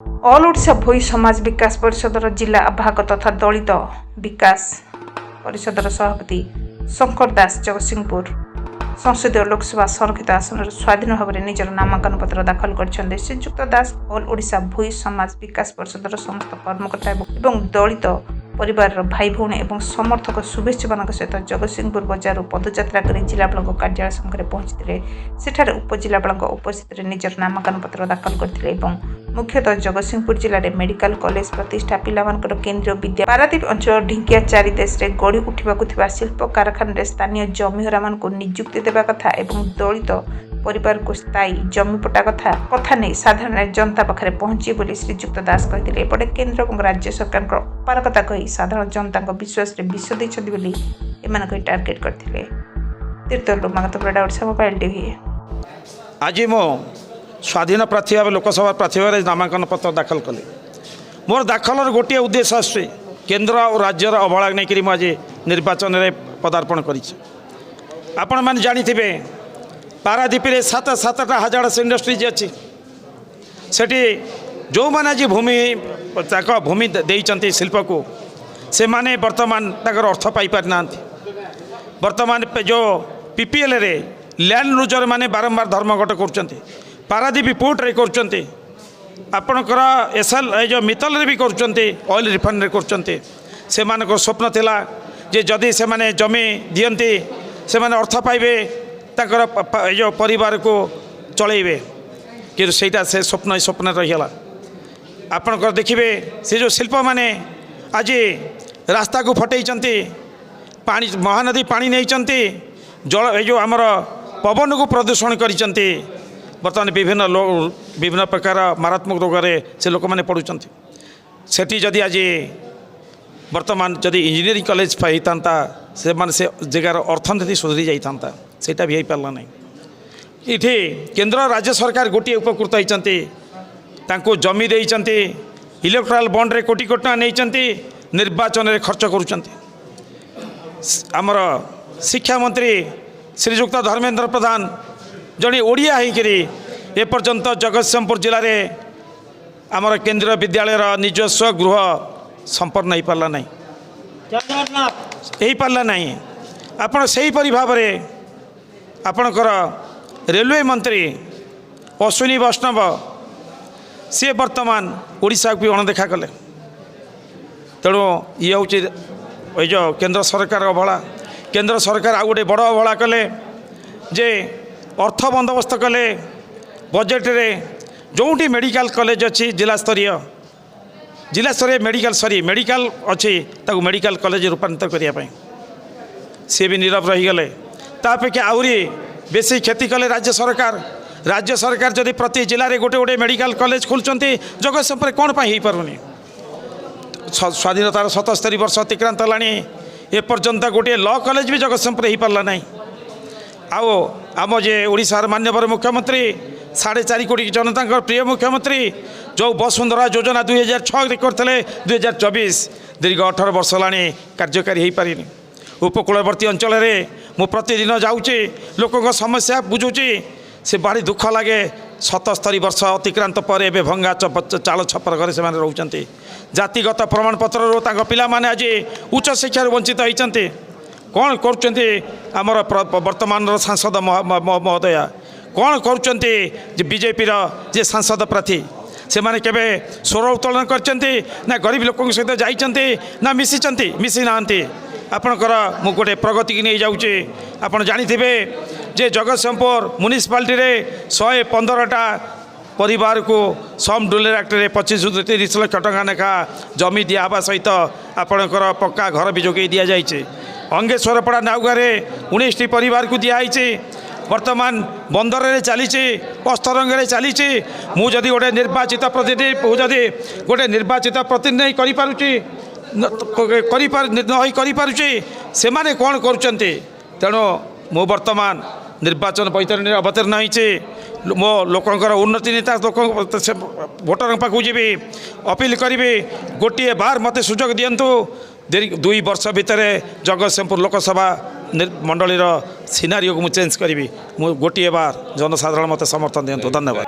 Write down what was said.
All Odisha भोई समाज विकास परिषदर जिला आवाहक तथा दलित विकास परिषदर सभापति शंकर दास जगतसिंहपुर संसदीय लोकसभा संरक्षित आसन स्वाधीन भाव में निजर नामांकन पत्र दाखल कर श्रीजुक्त दास ऑल ओडिशा भोई समाज विकास परिषदर समस्त कर्मकर्ता एवं दलित परिवार भाई भौणी और समर्थक शुभेच्छा मान सहित जगतसिंहपुर बजार पदयात्रा कर जिलापाल कार्यालय सम्मुखें पहुंची सेठारे उपजिलापाल उपस्थित निजर नामांकन पत्र दाखल करते मुख्यतः जगतसिंहपुर जिले में मेडिकल कॉलेज प्रतिष्ठा पिलामानकर केन्द्रीय विद्या पारादीप अंचल ढिंकिया चारि देश में गढ़ी उठा शिल्प कारखाना स्थानीय जमीहरा मान नियुक्ति देवा कथा एवं दलित परिवार को स्थायी जमीपटा कथा नहीं साधारण जनता पाखे पहुंची बोली श्रीजुक्त दास कहते एपटे केन्द्र और राज्य सरकार अपारकता कही साधारण जनता विश्वास विष देते टार्गेट करते तीर्थल मागतपड़ा ओडिशा मोबाइल टीवी। आज मो स्वाधीन प्रार्थी भाव लोकसभा प्रार्थी भाव नामांकन पत्र दाखल कले मोर दाखलर गोटे उद्देश्य आसुचे केन्द्र और राज्यर अवहेला नहीं आज निर्वाचन में पदार्पण आपण मैंने जानी पारादीप में सात सातटा हजार्स इंडस्ट्रीज अच्छी सेठी जो मैंने आज भूमि भूमि देइचंती शिल्प को से माने वर्तमान तक अर्थ पाई पारि ना वर्तमान जो पीपीएल रे लैंड लूजर माने बारंबार धर्मघट कर पारादीप पोर्ट रे कर आपणकर एसएल जो मित्तल रे भी कर ऑयल रिफाइनरी कर स्वप्न थिला जे जदि से माने जमी दियंती से माने अर्थ पाइबे ताकर जो परिवार को चलेबे कि सेटा से स्वप्न रहीगला आपणकर देखिए से जो शिल्प माने आज रास्ता को फटैचंती पानी महानदी पानी नहीं जल जो आमर पवन को प्रदूषण करिसंती बर्तमान विभिन्न प्रकार मारात्मक रोग से लोक मैंने पड़ुंट सेठी जदि आज वर्तमान जदि इंजीनियरिंग कॉलेज होता से माने से जगार अर्थनीति सुधरी जाता सेटा भी हो पारा ना ये केन्द्र राज्य सरकार गोटे उपकृत होती जमी देइचंती इलेक्ट्राल बॉन्ड रे कोटी कोटी नहीं निर्वाचन रे खर्च करुँच आमर शिक्षा मंत्री श्रीजुक्त धर्मेंद्र प्रधान जड़े ओडिया होकरी एपर्यंत जगतसिंहपुर जिले में आमर केंद्रीय विद्यालय निजस्व गृह संपन्न हो पारा ना पारा ना आपण से भाव में आपणकर रेलवे मंत्री अश्विनी वैष्णव सी वर्तमान ओडिशा को भी अणदेखा कले तेणु ये हूँ जो केंद्र सरकार अवहेला केंद्र सरकार आ गए बड़ अवहेला कले जे अर्थ बंदोबस्त कले बजेट रे जोटी मेडिकल कॉलेज अच्छी जिला स्तरीय मेडिकल अच्छी ताकू मेडिकल कॉलेज रूपांतर करने सी भी नीरव रहीगले तापेक्षा आहरी बेसी क्षति कले राज्य सरकार जदि प्रति जिले में गोटे गोटे मेडिकल कॉलेज खोलुंट जगतसिंहपुर कौन हो पारुनी स्वाधीनतार 77 वर्ष अतिक्रांत है एपर्यंत गोटे लॉ कॉलेज भी जगतसिंहपुर हो पारा ना आओ आम जे ओडिशार मान्यवर मुख्यमंत्री 4.5 कोटी जनता प्रिय मुख्यमंत्री जो वसुंधरा योजना 2006 करते 2024 दीर्घ 18 वर्ष है कार्यकारी हो पारे उपकूलवर्ती अंचल मु प्रतिदिन जाऊँगी लोकों समस्या बुझुची से भारी दुख लगे 77 वर्ष अतिक्रांत पर एवं भंगा चाल छपर घरे से रोचते जातिगत प्रमाणपत्र पिला माने आज उच्च शिक्षा वंचित होती कौन करमर वर्तमान सांसद महोदया कौन कर बीजेपी जे सांसद प्रार्थी से माने केबे स्वर उत्तोलन करचंती ना गरीब लोकों सहित जाइचंती ना मिसी नांती आपणकर मु गोटे प्रगति की नहीं जाऊँगी आपड़ जानिथिबे जे जगतसिंहपुर म्युनिसिपालिटी रे 115टा परिवार को सम डुलेर एक्ट रे 25-30 लाख टका लेखा जमी दिया सहित आपणकर पक्का घर भी जोगे दि जाइए अंगेश्वरपड़ा नाउगारे 19टी परिवार को दिखाई वर्तमान बंदर रे चली अस्तरंग रे चली मुझे गोटे निर्वाचित प्रतिनिधि करिपारुची से माने कौन करुँचे तेणु मु वर्तमान निर्वाचन पैतरणी अवतीर्ण होती मो लोकंर उन्नति नेता लोक भोटर पाखु जी अपील करी गोटे बार मत सुजोग दिंतु 2 वर्ष भितर जगतसिंहपुर लोकसभा मंडलीर सिनारियो को चेंज करी गोटे बार जनसाधारण मत समर्थन दिंतु। धन्यवाद।